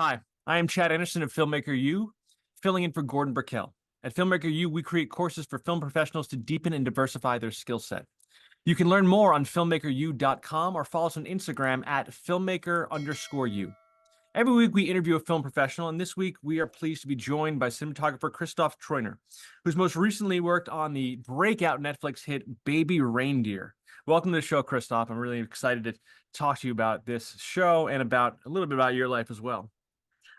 Hi, I am Chad Anderson of Filmmaker U, filling in for Gordon Burkell. At Filmmaker U, we create courses for film professionals to deepen and diversify their skill set. You can learn more on filmmakeru.com or follow us on Instagram at filmmaker_u. Every week, we interview a film professional, and this week, we are pleased to be joined by cinematographer Krzysztof Trojnar, who's most recently worked on the breakout Netflix hit Baby Reindeer. Welcome to the show, Krzysztof. I'm really excited to talk to you about this show and about a little bit about your life as well.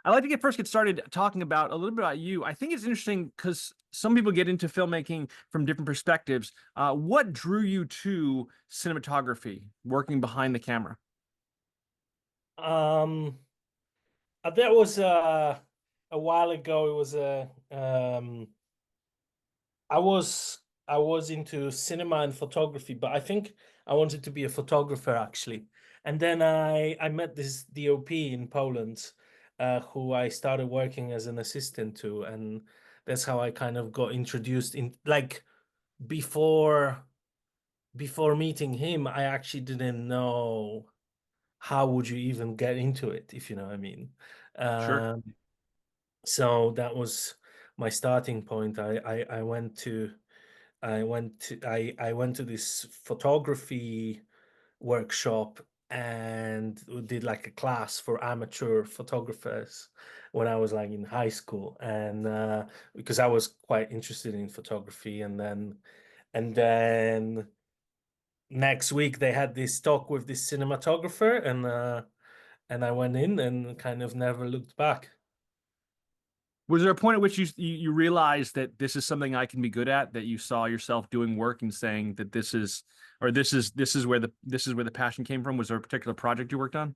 I'd like to get started talking about a little bit about you. I think it's interesting because some people get into filmmaking from different perspectives. What drew you to cinematography, working behind the camera? Um, that was a while ago. It was I was I was into cinema and photography, but I think I wanted to be a photographer actually. And then I met this DOP in Poland, who I started working as an assistant to, and that's how I kind of got introduced in like before before meeting him. I actually didn't know how would you even get into it, if you know what I mean. Sure. Um, so that was my starting point. I went to this photography workshop and we did like a class for amateur photographers when I was like in high school, and because I was quite interested in photography. And then next week they had this talk with this cinematographer, and I went in and kind of never looked back. Was there a point at which you realized that this is something I can be good at, that you saw yourself doing work and saying that this is, or this is where the passion came from? Was there a particular project you worked on?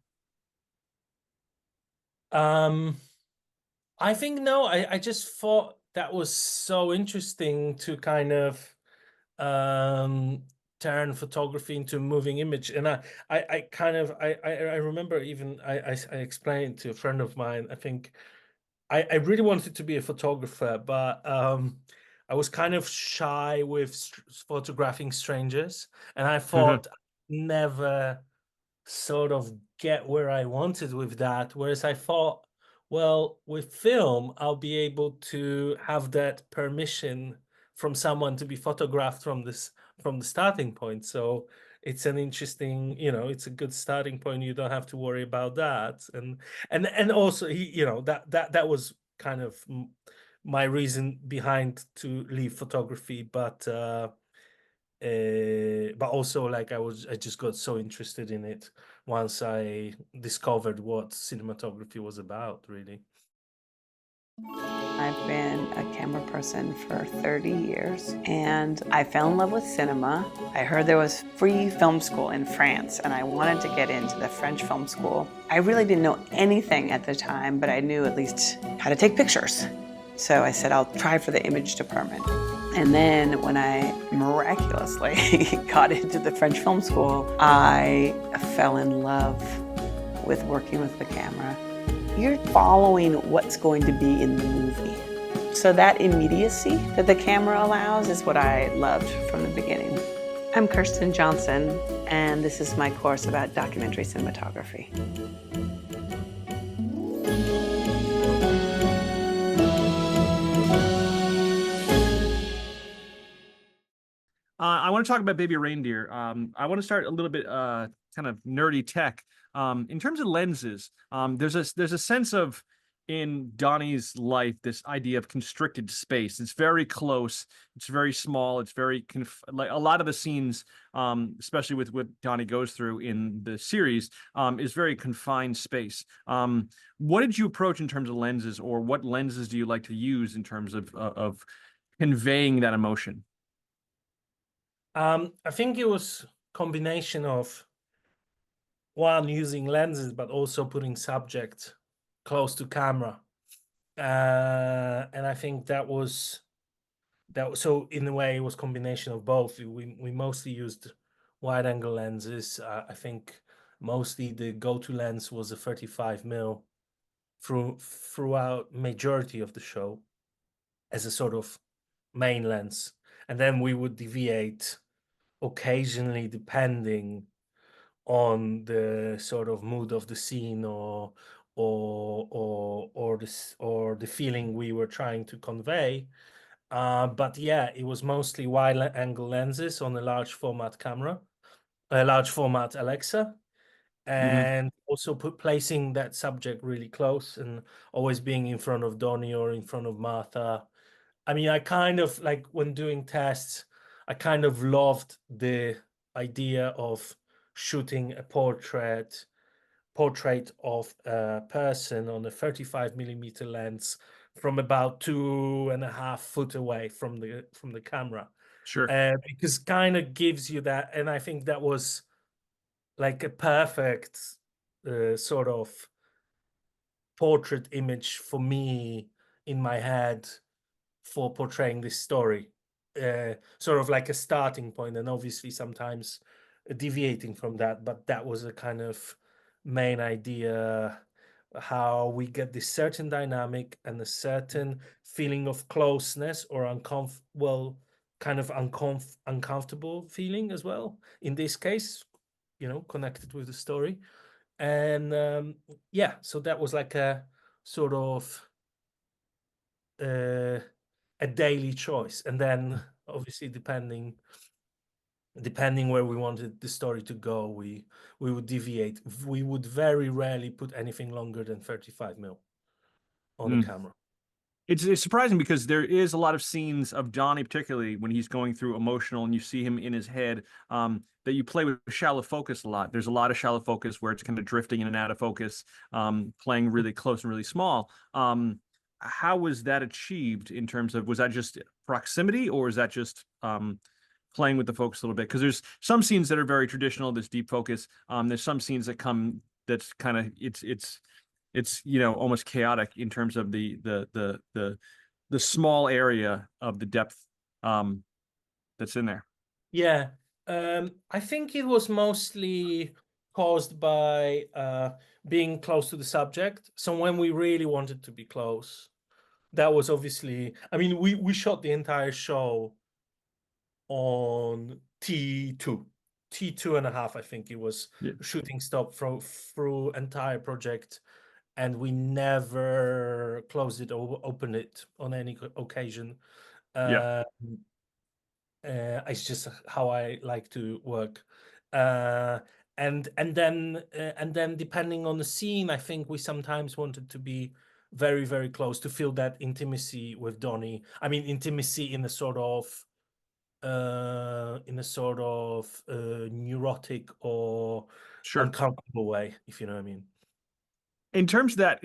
Um, I think no, I just thought that was so interesting to kind of um turn photography into a moving image. And I kind of I remember even I explained to a friend of mine. I think I really wanted to be a photographer, but I was kind of shy with photographing strangers, and I thought I'd never sort of get where I wanted with that. Whereas I thought, well, with film, I'll be able to have that permission from someone to be photographed from the starting point. So it's an interesting, it's a good starting point. You don't have to worry about that. And also that was kind of my reason behind to leave photography, but also like I just got so interested in it once I discovered what cinematography was about, really. I've been a camera person for 30 years and I fell in love with cinema. I heard there was free film school in France and I wanted to get into the French film school. I really didn't know anything at the time, but I knew at least how to take pictures. So I said, I'll try for the image department. And then when I miraculously got into the French film school, I fell in love with working with the camera. You're following what's going to be in the movie. So that immediacy that the camera allows is what I loved from the beginning. I'm Kirsten Johnson, and this is my course about documentary cinematography. I want to talk about Baby Reindeer. I want to start a little bit kind of nerdy tech. In terms of lenses, there's a sense of in Donnie's life this idea of constricted space. It's very close. It's very small. It's very like a lot of the scenes, especially with what Donnie goes through in the series, is very confined space. What did you approach in terms of lenses, or what lenses do you like to use in terms of conveying that emotion? I think it was combination of one using lenses, but also putting subject close to camera. And I think so in a way it was combination of both. We mostly used wide angle lenses. I think mostly the go-to lens was a 35mm throughout majority of the show as a sort of main lens, and then we would deviate occasionally depending on the sort of mood of the scene, or the feeling we were trying to convey. But yeah, it was mostly wide angle lenses on a large format camera, a large format Alexa, Mhm. and also placing that subject really close and always being in front of Donnie or in front of Martha. I mean, I kind of like when doing tests, I kind of loved the idea of shooting a portrait of a person on a 35mm lens from about 2.5 foot away from the camera, Sure. because kind of gives you that, and I think that was like a perfect sort of portrait image for me in my head for portraying this story, sort of like a starting point, and obviously sometimes deviating from that, but that was a kind of main idea, how we get this certain dynamic and a certain feeling of closeness or kind of uncomfortable feeling as well in this case, connected with the story. And yeah, so that was like a sort of a daily choice, and then obviously depending where we wanted the story to go, we would deviate. We would very rarely put anything longer than 35mm on the Mm. camera. It's surprising because there is a lot of scenes of Donnie, particularly when he's going through emotional and you see him in his head, that you play with shallow focus a lot. There's a lot of shallow focus where it's kind of drifting in and out of focus, playing really close and really small. How was that achieved in terms of, was that just proximity, or is that just playing with the focus a little bit? Because there's some scenes that are very traditional, there's deep focus. There's some scenes that come, that's kind of, it's almost chaotic in terms of the small area of the depth that's in there. Yeah, I think it was mostly caused by being close to the subject. So when we really wanted to be close, that was obviously, I mean, we shot the entire show on T2.5, I think it was, Yeah. shooting stop through entire project, and we never closed it or opened it on any occasion. Yeah. It's just how I like to work. Uh, and then depending on the scene, I think we sometimes wanted to be very, very close to feel that intimacy with Donnie. I mean, intimacy in a sort of neurotic or Sure. uncomfortable way, if you know what I mean. In terms of that,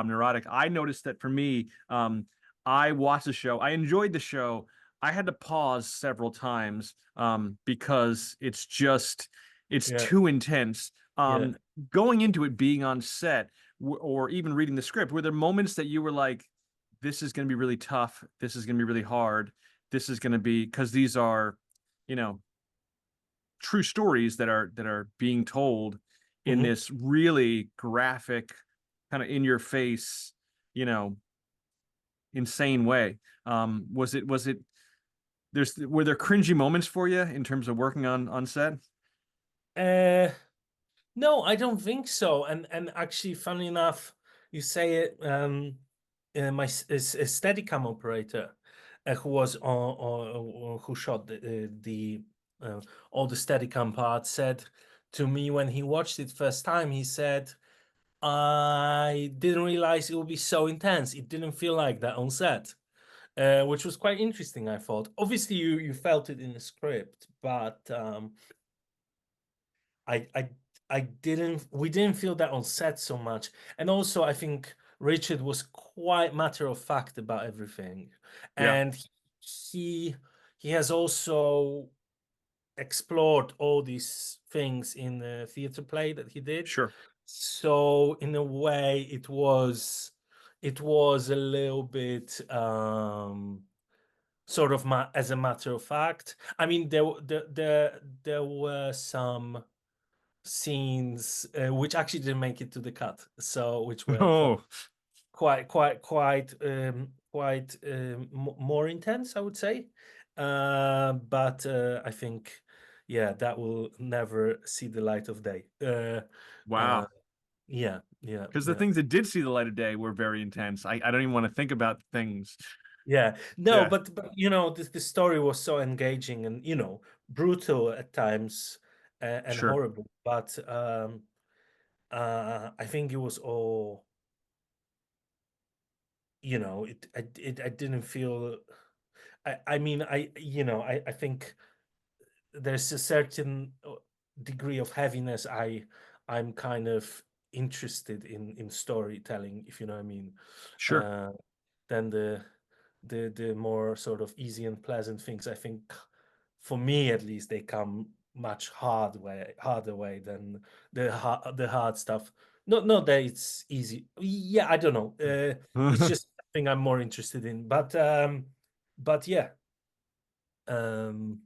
neurotic, I noticed that for me, I watched the show. I enjoyed the show. I had to pause several times because it's Yeah, too intense. yeah. Going into it, being on set, or even reading the script, were there moments that you were like, "This is going to be really tough. This is going to be really hard. This is going to be," because these are, you know, true stories that are being told in Mhm. this really graphic, kind of in your face, you know, insane way. Was it were there cringy moments for you in terms of working on set? No, I don't think so. And actually, funny enough, you say it. My steadicam operator, who was who shot all the steadicam parts, said to me when he watched it first time, he said, "I didn't realize it would be so intense. It didn't feel like that on set." Which was quite interesting, I thought. Obviously, you felt it in the script, but I I I didn't we didn't feel that on set so much. And also I think Richard was quite matter of fact about everything. Yeah, And he he has also explored all these things in the theater play that he did. sure. So in a way it was a little bit sort of as a matter of fact. I mean there were some scenes which actually didn't make it to the cut, so which were Oh, more intense, I would say. But I think, yeah, that will never see the light of day. wow. Yeah, yeah, Because the yeah. things that did see the light of day were very intense. I don't even want to think about things. Yeah, no, Yeah, but you know, the story was so engaging and, you know, brutal at times, and sure. horrible. But I think it was all, you know, I didn't feel. I mean, you know, I think there's a certain degree of heaviness I'm kind of interested in storytelling, if you know what I mean. Sure. Uh, than the more sort of easy and pleasant things. I think for me at least they come much harder way than the hard stuff. Not that it's easy. Yeah, I don't know. It's just something I'm more interested in. But yeah. Um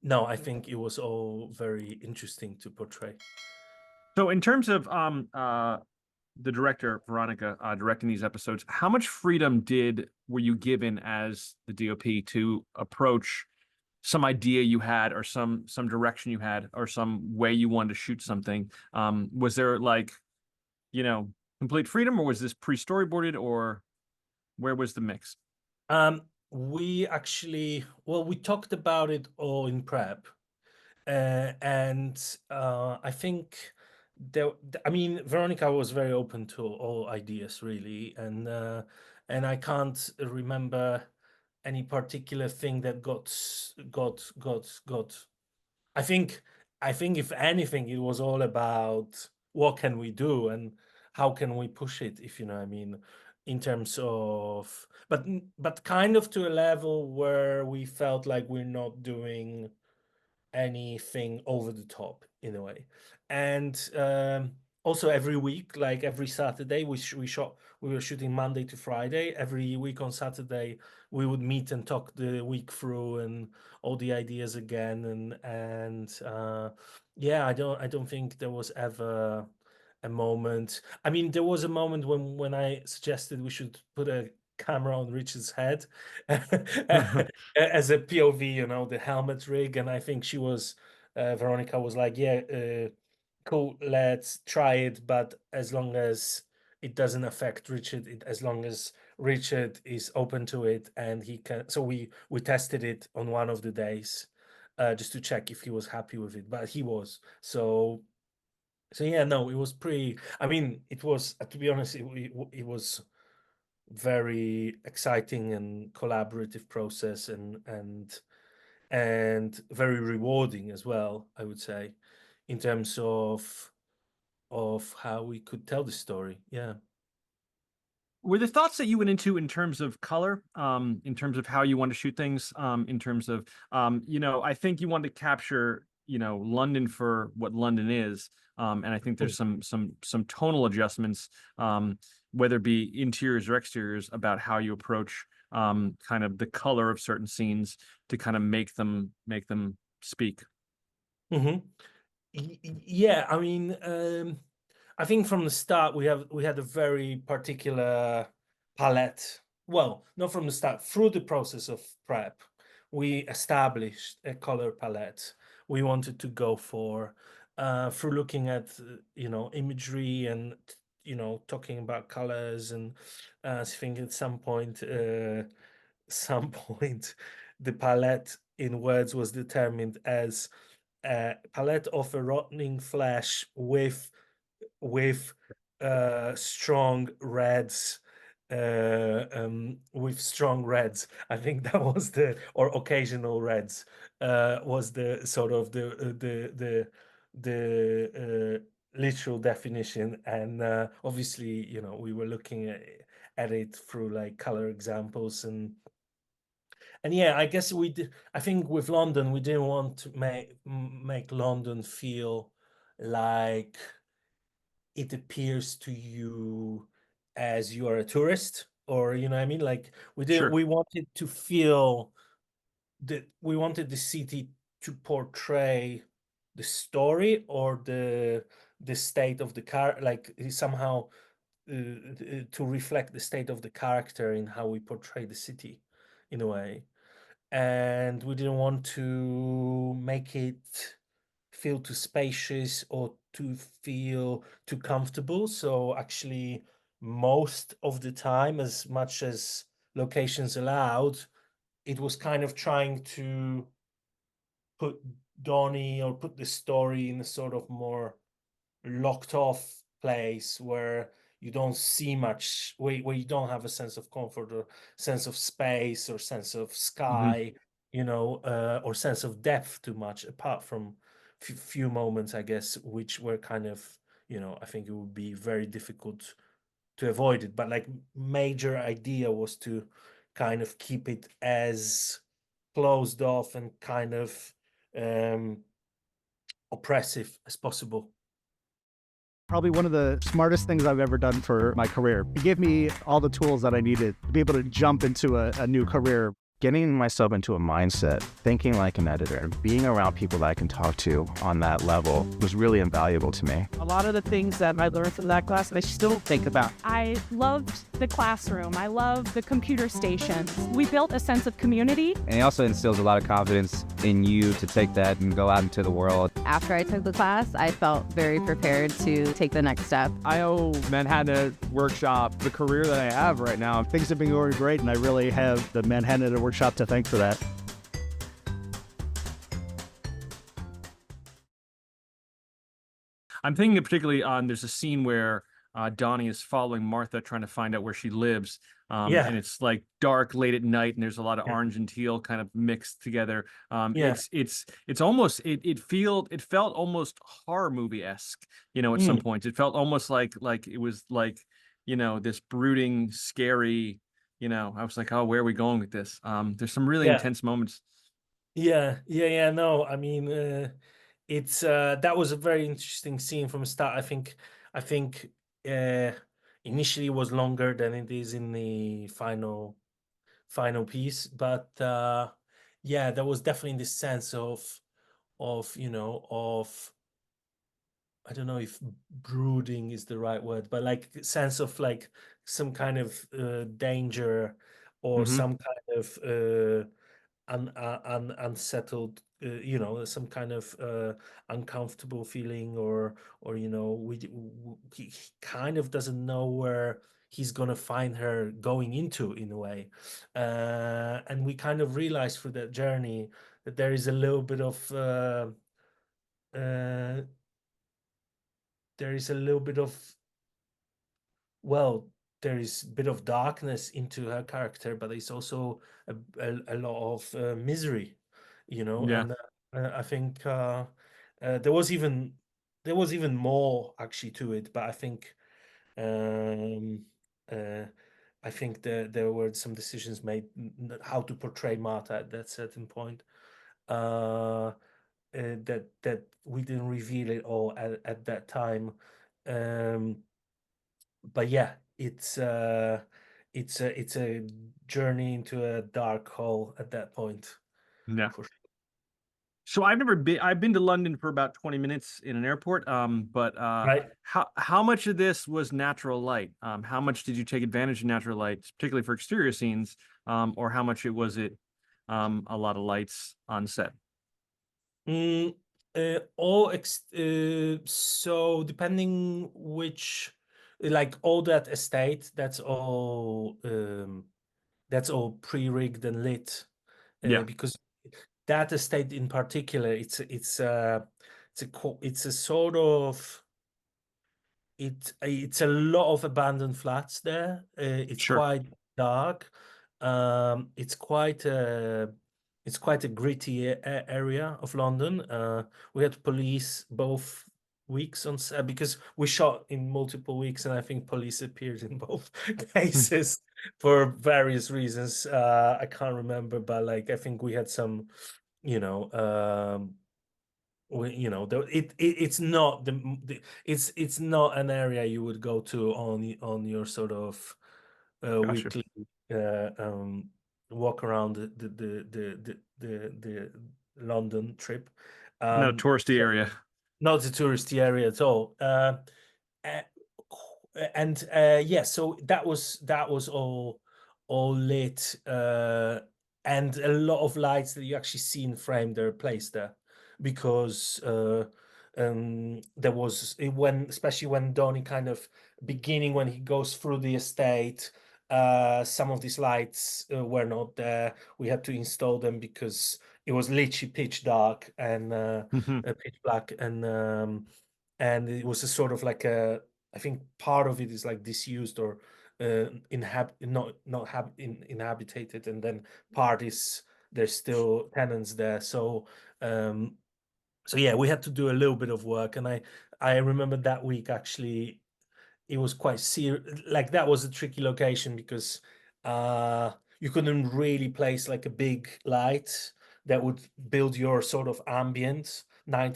no, I think it was all very interesting to portray. So in terms of the director Veronica directing these episodes, how much freedom were you given as the DOP to approach some idea you had, or some direction you had, or some way you wanted to shoot something? Was there like, complete freedom, or was this pre-storyboarded, or where was the mix? We actually, well, we talked about it all in prep. And I think I mean, Veronica was very open to all ideas, really, and I can't remember any particular thing that got. I think if anything, it was all about what can we do and how can we push it, if you know what I mean, in terms of, but kind of to a level where we felt like we're not doing anything over the top in a way. And also every week, like every Saturday, we were shooting Monday to Friday. Every week on Saturday we would meet and talk the week through and all the ideas again. And yeah, I don't think there was ever a moment. I mean, there was a moment when I suggested we should put a camera on Richard's head as a POV, you know, the helmet rig, and I think Veronica was like, yeah, cool, let's try it, but as long as it doesn't affect Richard, as long as Richard is open to it and he can. So we tested it on one of the days, just to check if he was happy with it, but he was. So yeah, no, it was pretty. I mean, it was, to be honest, it was very exciting and collaborative process, and very rewarding as well, I would say, in terms of how we could tell the story. Yeah. Were the thoughts that you went into in terms of color, in terms of how you want to shoot things, in terms of, I think you wanted to capture, London for what London is, and I think there's some tonal adjustments, whether it be interiors or exteriors, about how you approach kind of the color of certain scenes to kind of make them speak. Hmm. Yeah, I mean, I think from the start we had a very particular palette. Well, not from the start, through the process of prep, we established a color palette we wanted to go for, through looking at imagery and talking about colors, and I think at some point some point the palette in words was determined as a palette of a rotting flesh with strong reds, with strong reds. I think that was or occasional reds, was the sort of the literal definition. And obviously, we were looking at it through like color examples, and yeah, I guess we did. I think with London, we didn't want to make London feel like it appears to you as you are a tourist, or you know what I mean. Like Sure. we wanted to feel that we wanted the city to portray the story or the state of the car, like somehow to reflect the state of the character in how we portray the city, in a way. And we didn't want to make it feel too spacious or to feel too comfortable. So actually, most of the time, as much as locations allowed, it was kind of trying to put Donnie or put the story in a sort of more locked off place where you don't see much, where you don't have a sense of comfort or sense of space or sense of sky, or sense of depth too much, apart from few moments, I guess, which were kind of, I think it would be very difficult to avoid it. But like major idea was to kind of keep it as closed off and kind of oppressive as possible. Probably one of the smartest things I've ever done for my career. It gave me all the tools that I needed to be able to jump into a new career. Getting myself into a mindset, thinking like an editor, and being around people that I can talk to on that level was really invaluable to me. A lot of the things that I learned from that class, I still think about. I loved the classroom. I loved the computer stations. We built a sense of community. And it also instills a lot of confidence in you to take that and go out into the world. After I took the class, I felt very prepared to take the next step. I owe Manhattan Workshop the career that I have right now. Things have been going great, and I really have the Manhattan Workshop to thank for that. I'm thinking particularly on, there's a scene where Donnie is following Martha, trying to find out where she lives. And it's like dark late at night, and there's a lot of orange and teal kind of mixed together. It's almost, it felt almost horror movie-esque, at some points. It felt almost like it was like, this brooding, scary, I was like, oh, where are we going with this? There's some really intense moments. No, I mean, it's that was a very interesting scene from the start. I think initially it was longer than it is in the final piece, but there was definitely this sense of I don't know if brooding is the right word, but like sense of like some kind of danger or some kind of unsettled, some kind of uncomfortable feeling, or he kind of doesn't know where he's gonna find her going into, in a way, and we kind of realize through that journey that there is a little bit of there is a bit of darkness into her character, but it's also a lot of misery, and I think there was even more actually to it, but I think there were some decisions made how to portray Martha at that certain point, that we didn't reveal it all at that time, but yeah, it's a journey into a dark hole at that point. Yeah. For sure. So I've been to London for about 20 minutes in an airport. But Right. how much of this was natural light? How much did you take advantage of natural light, particularly for exterior scenes? Or how much was it a lot of lights on set? So depending which, like all that estate, that's all pre-rigged and lit, because that estate in particular, it's a sort of, it's a lot of abandoned flats there. It's quite dark. It's quite a gritty area of London. We had police both weeks on set, because we shot in multiple weeks, and I think police appeared in both cases for various reasons. I can't remember, but like I think we had some, it's not it's not an area you would go to on your sort of weekly walk around the London trip. No touristy area. Not a touristy area at all. So that was all lit, and a lot of lights that you actually see in frame, they're placed there. because there was especially when Donnie kind of beginning when he goes through the estate, some of these lights were not there. We had to install them because it was literally pitch dark and pitch black, and it was a sort of like I think part of it is like disused or inhabited, and then part is there's still tenants there. So yeah, we had to do a little bit of work, and I remember that week actually it was quite serious. Like that was a tricky location because you couldn't really place like a big light that would build your sort of night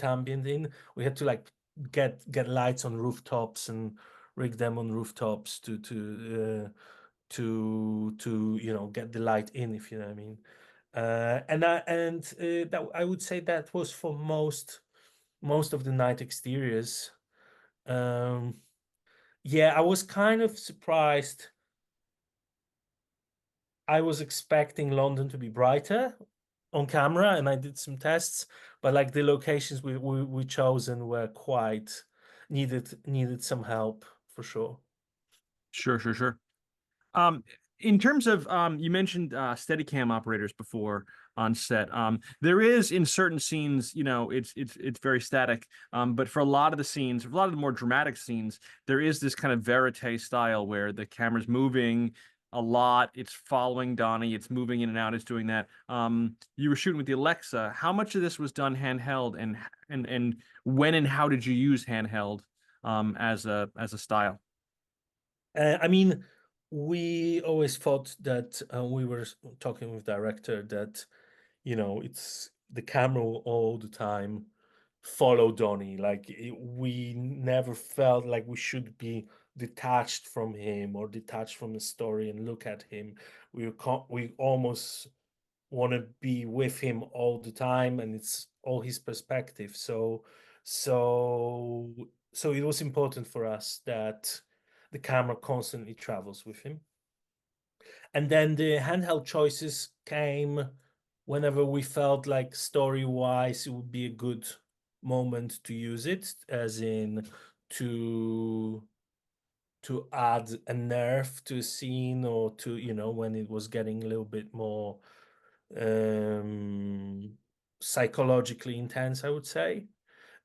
ambient in. We had to like get lights on rooftops and rig them on rooftops to get the light in, if you know what I mean. That I would say that was for most of the night exteriors. Yeah, I was kind of surprised. I was expecting London to be brighter on camera, and I did some tests, but like the locations we chosen were quite needed some help for sure. Sure. In terms of you mentioned Steadicam operators before on set. There is in certain scenes, it's very static. But for a lot of the scenes, for a lot of the more dramatic scenes, there is this kind of verite style where the camera's moving a lot. It's following Donnie. It's moving in and out. It's doing that. You were shooting with the Alexa. How much of this was done handheld, and when and how did you use handheld as a style? I mean, we always thought that we were talking with director that it's the camera will all the time follow Donnie. Like we never felt like we should be detached from him or detached from the story and look at him. We almost want to be with him all the time, and it's all his perspective. So it was important for us that the camera constantly travels with him. And then the handheld choices came whenever we felt like story-wise it would be a good moment to use it, as in to add a nerve to a scene, or to when it was getting a little bit more psychologically intense, I would say.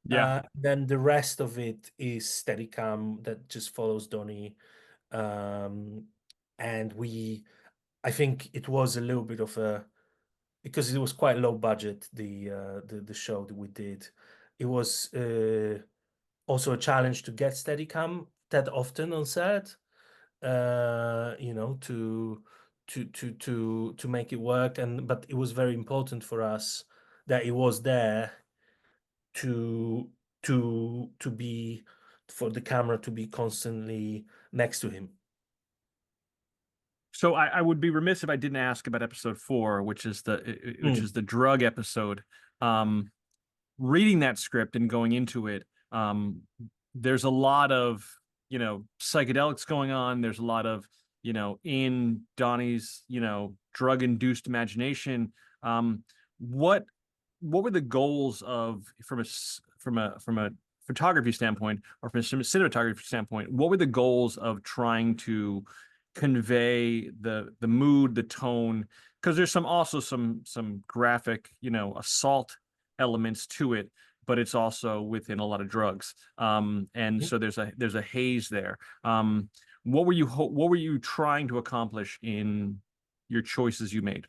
Yeah. Then the rest of it is Steadicam that just follows Donnie. And I think it was a little bit of because it was quite low budget, the show that we did. It was also a challenge to get Steadicam that often on set, to make it work. But it was very important for us that it was there to be, for the camera to be constantly next to him. So I would be remiss if I didn't ask about episode 4, which is the drug episode. Reading that script and going into it, there's a lot of psychedelics going on. There's a lot of in Donnie's drug-induced imagination. What were the goals from a photography standpoint, or from a cinematography standpoint? What were the goals of trying to convey the mood, the tone? Because there's some graphic assault elements to it, but it's also within a lot of drugs, and so there's a haze there. What were you trying to accomplish in your choices you made?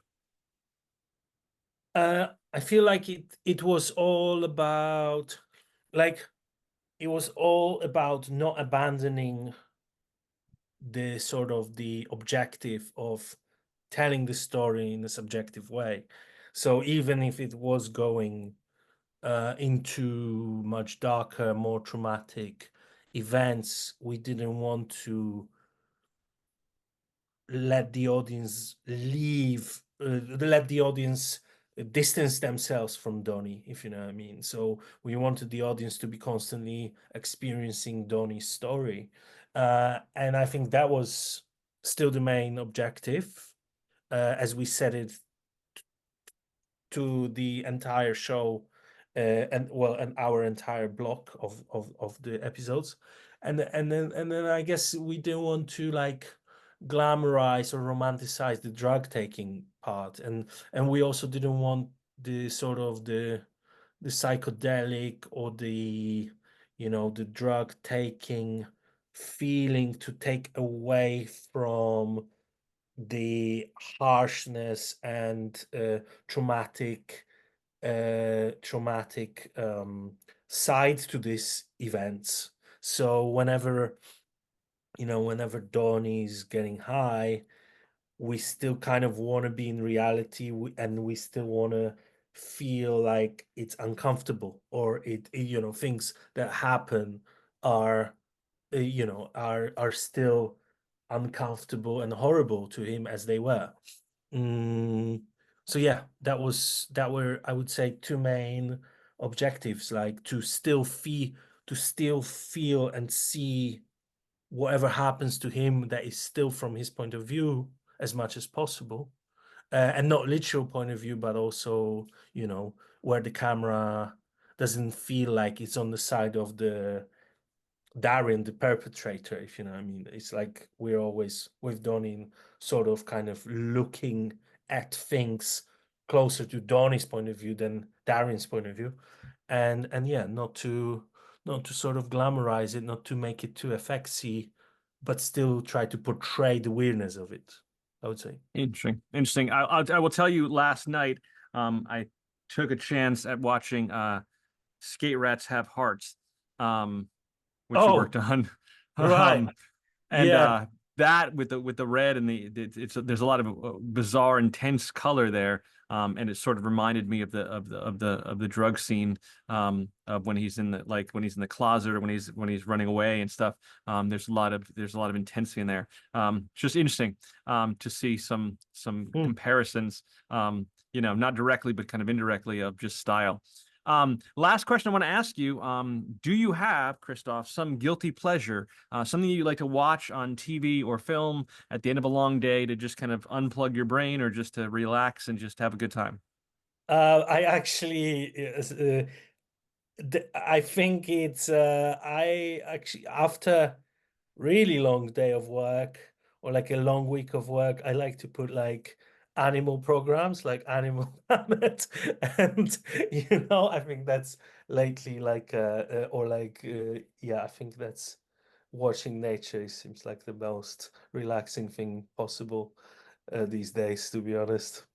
I feel like it was all about not abandoning the sort of the objective of telling the story in a subjective way. So even if it was going into much darker, more traumatic events, we didn't want to let the audience distance themselves from Donnie, if you know what I mean. So we wanted the audience to be constantly experiencing Donnie's story. And I think that was still the main objective, as we said it to the entire show and well, our entire block of the episodes, and then I guess we didn't want to like glamorize or romanticize the drug taking part, and we also didn't want the sort of the psychedelic or the, you know, the drug taking feeling to take away from the harshness and traumatic side to these events. So whenever, you know, whenever Donnie's getting high, we still kind of want to be in reality, and we still want to feel like it's uncomfortable, or you know, things that happen are you know, are still uncomfortable and horrible to him as they were. So yeah, that were, I would say, two main objectives, like to still feel and see whatever happens to him that is still from his point of view as much as possible, and not literal point of view, but also, you know, where the camera doesn't feel like it's on the side of the Darren, the perpetrator, if you know what I mean. It's like we're always with Donnie sort of kind of looking at things closer to Donnie's point of view than Darren's point of view, and yeah, not to sort of glamorize it, not to make it too FXy, but still try to portray the weirdness of it, I would say. Interesting. I will tell you, last night, I took a chance at watching Skate Rats Have Hearts, which you worked on. Right. And Yeah. that with the red and there's a lot of bizarre, intense color there. And it sort of reminded me of the drug scene, of when he's in the closet, or when he's running away and stuff. There's a lot of intensity in there. It's just interesting to see some comparisons, you know, not directly but kind of indirectly, of just style. Last question I want to ask you, do you have, Krzysztof, some guilty pleasure, something you like to watch on TV or film at the end of a long day to just kind of unplug your brain, or just to relax and just have a good time? I actually, I think it's, I actually, after really long day of work, or like a long week of work, I like to put like animal programs like Animal Planet, and you know, I think that's lately like or like yeah, I think that's watching nature seems like the most relaxing thing possible these days, to be honest.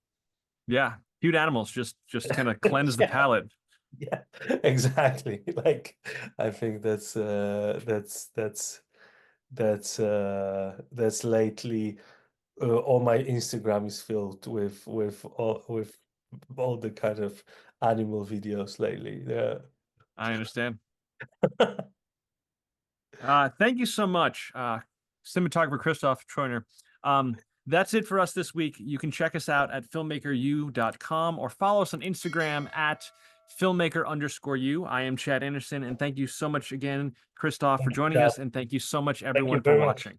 Yeah, cute animals just kind of cleanse the palate. Yeah, exactly. Like, I think that's lately, all my Instagram is filled with all the kind of animal videos lately. Yeah. I understand. Thank you so much, cinematographer Krzysztof Trojnar. That's it for us this week. You can check us out at filmmakeru.com, or follow us on Instagram at filmmaker_u. I am Chad Anderson, and thank you so much again, Krzysztof, for joining us, and thank you so much, everyone, for watching.